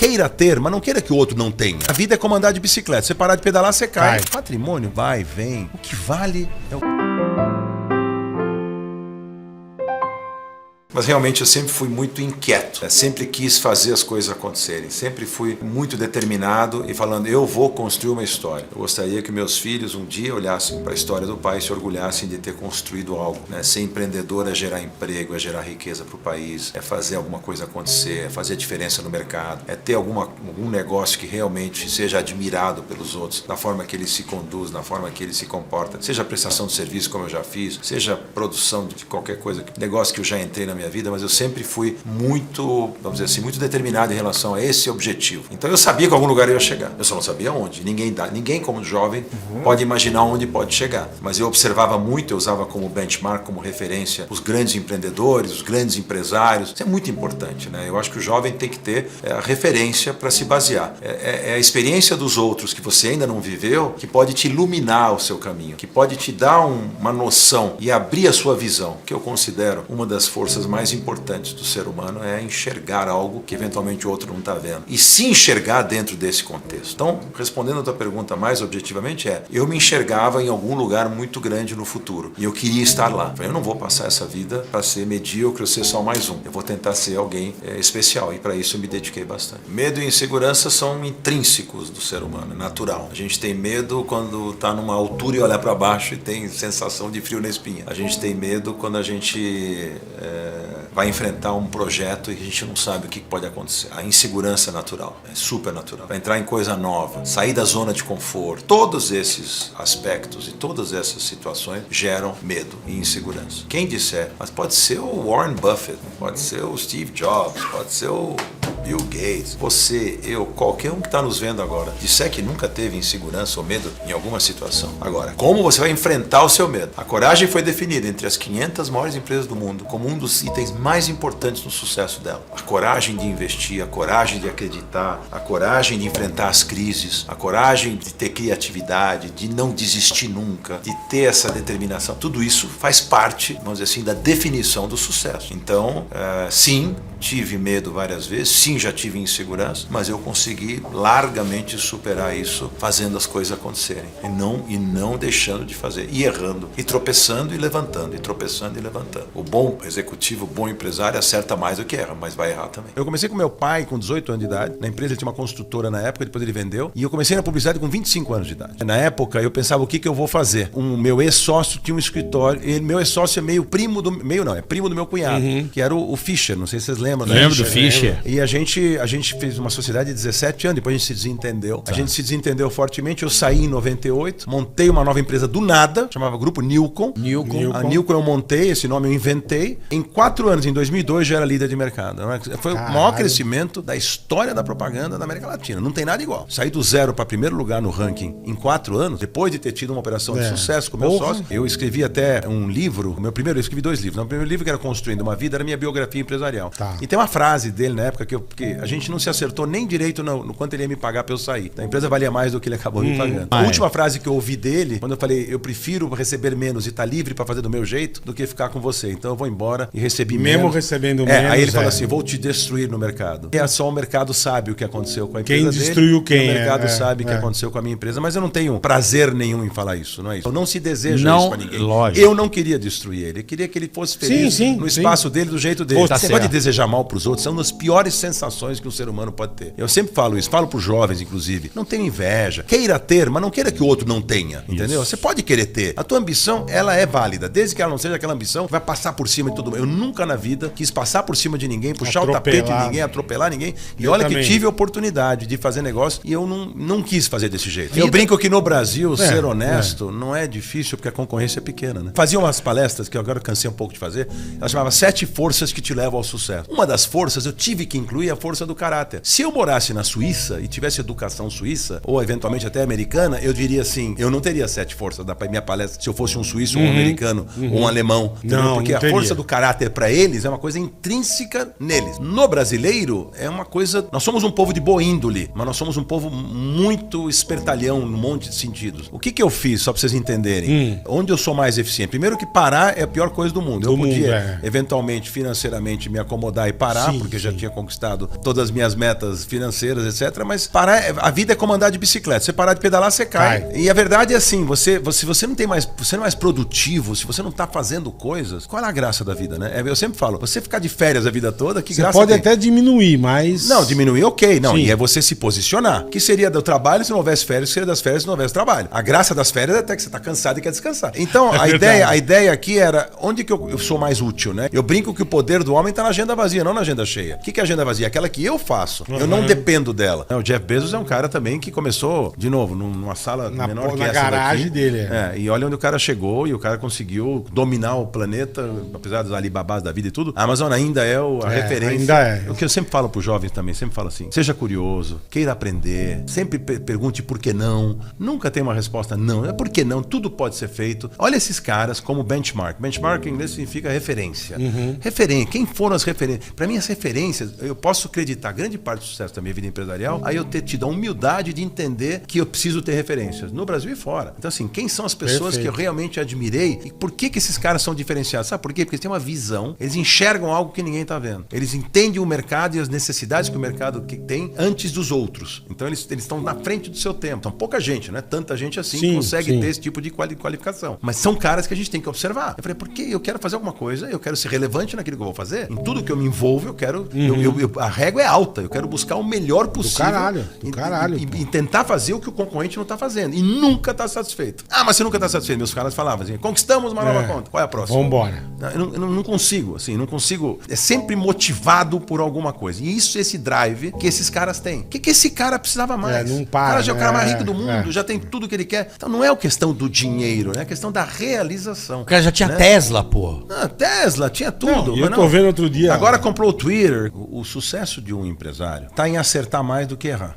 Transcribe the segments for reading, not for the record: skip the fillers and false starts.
Queira ter, mas não queira que o outro não tenha. A vida é como andar de bicicleta. Você parar de pedalar, você cai. Cai. Patrimônio vai, vem. O que vale é o... Mas realmente eu sempre fui muito inquieto, sempre quis fazer as coisas acontecerem, sempre fui muito determinado e falando, eu vou construir uma história. Eu gostaria que meus filhos um dia olhassem para a história do pai e se orgulhassem de ter construído algo. Ser empreendedor é gerar emprego, é gerar riqueza para o país, é fazer alguma coisa acontecer, é fazer a diferença no mercado, é ter algum negócio que realmente seja admirado pelos outros, na forma que ele se conduz, na forma que ele se comporta, seja prestação de serviço como eu já fiz, seja produção de qualquer coisa, negócio que eu já entrei na minha vida, mas eu sempre fui muito, vamos dizer assim, muito determinado em relação a esse objetivo. Então eu sabia que algum lugar eu ia chegar, eu só não sabia onde. Ninguém como jovem pode imaginar onde pode chegar, mas eu observava muito, eu usava como benchmark, como referência, os grandes empreendedores, os grandes empresários. Isso é muito importante, né? Eu acho que o jovem tem que ter a referência para se basear. É a experiência dos outros que você ainda não viveu que pode te iluminar o seu caminho, que pode te dar uma noção e abrir a sua visão, que eu considero uma das forças mais importantes do ser humano é enxergar algo que eventualmente o outro não está vendo e se enxergar dentro desse contexto. Então, respondendo a tua pergunta mais objetivamente eu me enxergava em algum lugar muito grande no futuro e eu queria estar lá. Eu não vou passar essa vida para ser medíocre ou ser só mais um. Eu vou tentar ser alguém especial e para isso eu me dediquei bastante. Medo e insegurança são intrínsecos do ser humano, é natural. A gente tem medo quando está numa altura e olha para baixo e tem sensação de frio na espinha. A gente tem medo quando a gente vai enfrentar um projeto e a gente não sabe o que pode acontecer. A insegurança é natural, é super natural. Para entrar em coisa nova, sair da zona de conforto, todos esses aspectos e todas essas situações geram medo e insegurança. Quem disser, mas pode ser o Warren Buffett, pode ser o Steve Jobs, pode ser o Bill Gates, você, eu, qualquer um que está nos vendo agora, disser que nunca teve insegurança ou medo em alguma situação. Agora, como você vai enfrentar o seu medo? A coragem foi definida entre as 500 maiores empresas do mundo como um dos itens mais importantes no sucesso dela. A coragem de investir, a coragem de acreditar, a coragem de enfrentar as crises, a coragem de ter criatividade, de não desistir nunca, de ter essa determinação. Tudo isso faz parte, vamos dizer assim, da definição do sucesso. Então, sim, tive medo várias vezes, sim, já tive insegurança, mas eu consegui largamente superar isso fazendo as coisas acontecerem e não deixando de fazer, e errando, e tropeçando e levantando, e tropeçando e levantando. O bom executivo, o bom empresário acerta mais do que erra, mas vai errar também. Eu comecei com meu pai com 18 anos de idade, na empresa ele tinha uma construtora na época, depois ele vendeu, e eu comecei na publicidade com 25 anos de idade. Na época eu pensava o que eu vou fazer. O meu ex-sócio tinha um escritório, meu ex-sócio é meio primo do, é primo do meu cunhado, que era o Fischer, não sei se vocês lembram. Lembro do Fischer. E a gente fez uma sociedade de 17 anos, depois a gente se desentendeu. Tá. A gente se desentendeu fortemente, eu saí em 98, montei uma nova empresa do nada, chamava Grupo Nilcon. A Nilcon eu montei, esse nome eu inventei. Em 4 anos, em 2002, já era líder de mercado. Foi o maior crescimento da história da propaganda da América Latina. Não tem nada igual. Saí do zero para primeiro lugar no ranking em 4 anos, depois de ter tido uma operação de sucesso com meu sócio. Eu escrevi até um livro, eu escrevi 2 livros. O primeiro livro, que era Construindo uma Vida, era minha biografia empresarial. Tá. E tem uma frase dele na época que a gente não se acertou nem direito no quanto ele ia me pagar para eu sair. A empresa valia mais do que ele acabou me pagando. A última frase que eu ouvi dele, quando eu falei, eu prefiro receber menos e estar livre para fazer do meu jeito do que ficar com você. Então eu vou embora e recebi menos. Mesmo recebendo menos. Aí ele falou assim, vou te destruir no mercado. E só o mercado sabe o que aconteceu com a empresa dele. Quem destruiu quem? O mercado sabe o que aconteceu com a minha empresa, mas eu não tenho prazer nenhum em falar isso, não é isso? Eu não se deseja isso para ninguém. Lógico. Eu não queria destruir ele. Eu queria que ele fosse feliz no espaço dele, do jeito dele. Você pode desejar mal para os outros, são uma das piores sensações que um ser humano pode ter. Eu sempre falo isso, falo para os jovens, inclusive. Não tenha inveja. Queira ter, mas não queira que o outro não tenha. Entendeu? Você pode querer ter. A tua ambição, ela é válida. Desde que ela não seja aquela ambição que vai passar por cima de todo mundo. Eu nunca na vida quis passar por cima de ninguém, puxar o tapete de ninguém, atropelar ninguém. E olha que tive a oportunidade de fazer negócio e eu não quis fazer desse jeito. Eu brinco que no Brasil, ser honesto não é difícil porque a concorrência é pequena, né? Fazia umas palestras que eu agora cansei um pouco de fazer. Ela chamava 7 forças que te levam ao sucesso. Uma das forças, eu tive que incluir a força do caráter. Se eu morasse na Suíça e tivesse educação suíça, ou eventualmente até americana, eu diria assim, eu não teria 7 forças da minha palestra se eu fosse um suíço, ou um americano, ou um alemão. Não, porque a força do caráter para eles é uma coisa intrínseca neles. No brasileiro, é uma coisa... Nós somos um povo de boa índole, mas nós somos um povo muito espertalhão num monte de sentidos. O que eu fiz, só para vocês entenderem? Onde eu sou mais eficiente? Primeiro que parar é a pior coisa do mundo. Eu podia, eventualmente, financeiramente, me acomodar acordar e parar, porque já tinha conquistado todas as minhas metas financeiras, etc. Mas parar, a vida é como andar de bicicleta. Você parar de pedalar, você cai. E a verdade é assim, você não tem mais, você não é mais produtivo, se você não tá fazendo coisas, qual é a graça da vida, né? Eu sempre falo, você ficar de férias a vida toda, que graça tem? Você pode até diminuir, mas... Não, diminuir, ok. Não, e é você se posicionar. Que seria do trabalho se não houvesse férias, que seria das férias se não houvesse trabalho. A graça das férias é até que você tá cansado e quer descansar. Então, a ideia aqui era, onde que eu sou mais útil, né? Eu brinco que o poder do homem tá na agenda vazia, não na agenda cheia. O que é agenda vazia? Aquela que eu faço. Eu não dependo dela. O Jeff Bezos é um cara também que começou, de novo, numa sala menor que essa garagem daqui. Dele. E olha onde o cara chegou e o cara conseguiu dominar o planeta, apesar dos Alibabás da vida e tudo. A Amazon ainda é a referência. Ainda é. O que eu sempre falo pros jovens também, sempre falo assim, seja curioso, queira aprender, sempre pergunte por que não. Nunca tem uma resposta não. É por que não, tudo pode ser feito. Olha esses caras como benchmark. Benchmark em inglês significa referência. Referência. Quem foram as referências? Para mim, as referências, eu posso acreditar grande parte do sucesso da minha vida empresarial, aí eu ter tido a humildade de entender que eu preciso ter referências, no Brasil e fora. Então, assim, quem são as pessoas que eu realmente admirei e por que esses caras são diferenciados? Sabe por quê? Porque eles têm uma visão, eles enxergam algo que ninguém está vendo. Eles entendem o mercado e as necessidades que o mercado tem antes dos outros. Então, eles estão na frente do seu tempo. Então, pouca gente, não é tanta gente assim que consegue ter esse tipo de qualificação. Mas são caras que a gente tem que observar. Eu falei, porque eu quero fazer alguma coisa, eu quero ser relevante naquilo que eu vou fazer. Em tudo que eu me envolvo, eu quero... a régua é alta. Eu quero buscar o melhor possível. Do caralho. E tentar fazer o que o concorrente não está fazendo. E nunca está satisfeito. Ah, mas você nunca está satisfeito. Meus caras falavam assim, conquistamos uma nova conta. Qual é a próxima? Vambora. Eu não consigo, assim, não consigo. É sempre motivado por alguma coisa. E isso, esse drive que esses caras têm. O que esse cara precisava mais? Não O para. cara já é o cara mais rico do mundo, já tem tudo que ele quer. Então não é a questão do dinheiro, é a questão da realização. O cara já tinha Tesla, pô. Tesla, tinha tudo. Eu tô vendo outro dia. Agora comprou o Twitter. O sucesso de um empresário está em acertar mais do que errar.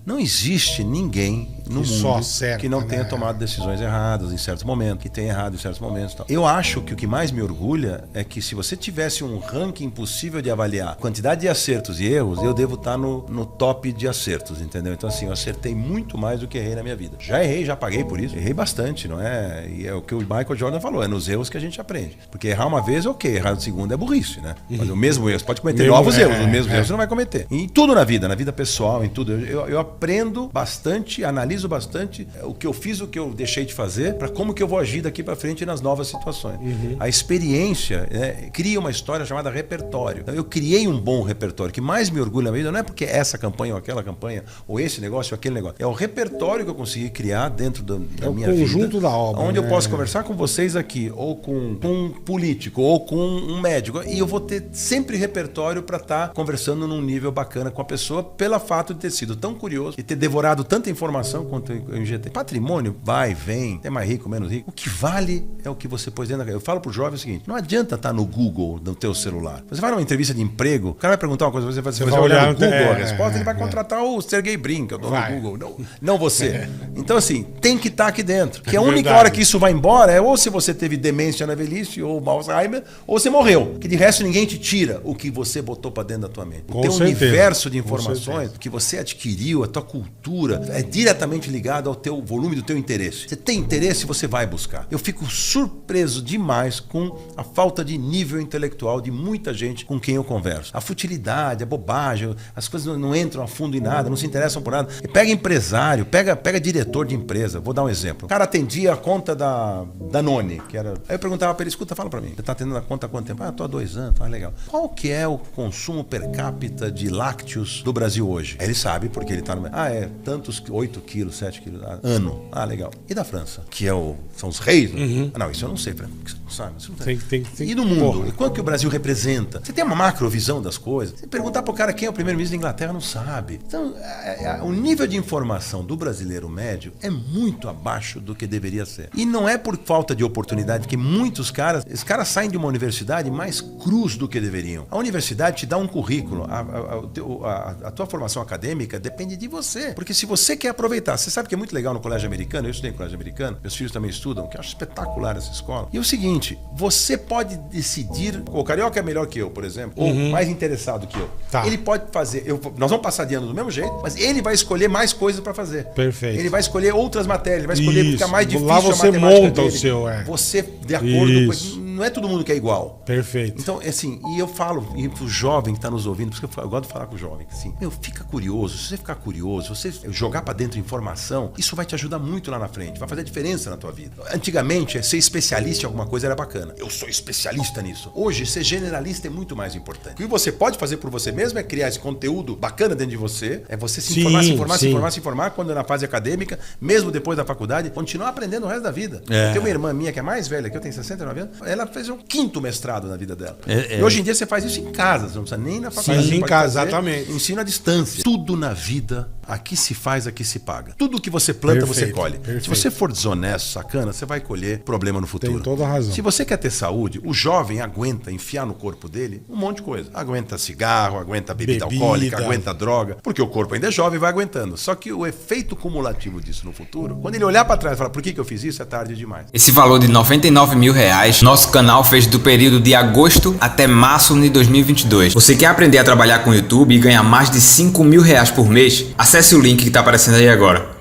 Não existe ninguém no mundo que não tenha tomado decisões erradas em certos momentos, que tenha errado em certos momentos. Tal. Eu acho que o que mais me orgulha é que se você tivesse um ranking possível de avaliar a quantidade de acertos e erros, eu devo estar no top de acertos, entendeu? Então assim, eu acertei muito mais do que errei na minha vida. Já errei, já paguei por isso. Errei bastante, não é? E é o que o Michael Jordan falou, é nos erros que a gente aprende. Porque errar uma vez é ok, errar na segunda é burrice, né? Mas o mesmo erro, você pode cometer novos erros, os mesmos erros você não vai cometer. Em tudo na vida pessoal, em tudo. Eu aprendo bastante, analiso bastante o que eu fiz, o que eu deixei de fazer, para como que eu vou agir daqui para frente nas novas situações. A experiência cria uma história chamada repertório. Então, eu criei um bom repertório. O que mais me orgulha na vida não é porque essa campanha ou aquela campanha, ou esse negócio ou aquele negócio. É o repertório que eu consegui criar dentro da minha vida. É o conjunto da obra. Onde eu posso conversar com vocês aqui, ou com um político, ou com um médico, e eu vou ter sempre repertório para estar conversando num nível bacana com a pessoa, pelo fato de ter sido tão curioso e ter devorado tanta informação quanto eu injetei. Patrimônio vai, vem, é mais rico, menos rico. O que vale é o que você pôs dentro da... Eu falo pro jovem o seguinte, não adianta estar no Google, no teu celular. Você vai numa entrevista de emprego, o cara vai perguntar uma coisa, você vai olhar no Google a resposta, ele vai contratar o Sergey Brin, que é o dono do Google, não você. Então assim, tem que estar aqui dentro. Que a única hora que isso vai embora é ou se você teve demência na velhice, ou Alzheimer, ou você morreu. Que de resto ninguém te tira o que você botou pra dentro da tua mente. Tem um universo de informações que você adquiriu, a tua cultura, é diretamente ligado ao teu volume do teu interesse. Você tem interesse, você vai buscar. Eu fico surpreso demais com a falta de nível intelectual de muita gente com quem eu converso. A futilidade, a bobagem, as coisas não entram a fundo em nada, não se interessam por nada. Pega empresário, pega diretor de empresa. Vou dar um exemplo. O cara atendia a conta da Danone, que era... Aí eu perguntava pra ele, escuta, fala pra mim. Você tá atendendo a conta há quanto tempo? Tô há 2 anos, tá legal. Qual que é o consumo per capita de lácteos do Brasil hoje? Aí ele sabe, porque ele tá no... tantos 8 quilos, 7 quilos, ano. Legal. E da França? Que são os reis? Não, isso eu não sei, Fran. Você não sabe. Isso não tem. E no mundo? E quanto que o Brasil representa? Você tem uma macrovisão das coisas? Você perguntar pro cara quem é o primeiro-ministro da Inglaterra, não sabe. Então, o nível de informação do brasileiro médio é muito abaixo do que deveria ser. E não é por falta de oportunidade, porque muitos caras, esses caras saem de uma universidade mais crus do que deveriam. A universidade te dá um currículo. A tua formação acadêmica depende de você. Porque se você quer aproveitar, você sabe que é muito legal no colégio americano, eu estudei em colégio americano, meus filhos também estudam, que eu acho espetacular essa escola. E é o seguinte, você pode decidir, o Carioca é melhor que eu, por exemplo, ou mais interessado que eu. Tá. Ele pode fazer, nós vamos passar de ano do mesmo jeito, mas ele vai escolher mais coisas para fazer. Perfeito. Ele vai escolher outras matérias, ele vai escolher Isso. ficar mais difícil Lá a você matemática monta o dele. seu, Você, de acordo Isso. com... Não é todo mundo que é igual. Perfeito. Então, assim, e eu falo, e pro jovem que tá nos ouvindo, porque eu gosto de falar com o jovem, assim, fica curioso. Se você ficar curioso, você jogar pra dentro informação, isso vai te ajudar muito lá na frente, vai fazer a diferença na tua vida. Antigamente, ser especialista em alguma coisa era bacana. Eu sou especialista nisso. Hoje, ser generalista é muito mais importante. O que você pode fazer por você mesmo é criar esse conteúdo bacana dentro de você, é você se informar, quando é na fase acadêmica, mesmo depois da faculdade, continuar aprendendo o resto da vida. Eu tenho uma irmã minha que é mais velha, que eu tenho 69 anos, ela fez um 5º mestrado na vida dela. E hoje em dia você faz isso em casa, você não precisa nem na faculdade. Sim, você em pode casa, fazer exatamente. Ensino à distância. Tudo na vida, aqui se faz, aqui se paga. Tudo que você planta, você Perfeito, colhe. perfeito. Se você for desonesto, sacana, você vai colher problema no futuro. Tem toda a razão. Se você quer ter saúde, o jovem aguenta enfiar no corpo dele um monte de coisa. Aguenta cigarro, aguenta bebida alcoólica, aguenta droga, porque o corpo ainda é jovem e vai aguentando. Só que o efeito cumulativo disso no futuro, quando ele olhar pra trás e falar, por que eu fiz isso? É tarde demais. Esse valor de R$99 mil, nosso canal fez do período de agosto até março de 2022. Você quer aprender a trabalhar com o YouTube e ganhar mais de R$5 mil por mês? Acesse o link que está aparecendo aí agora.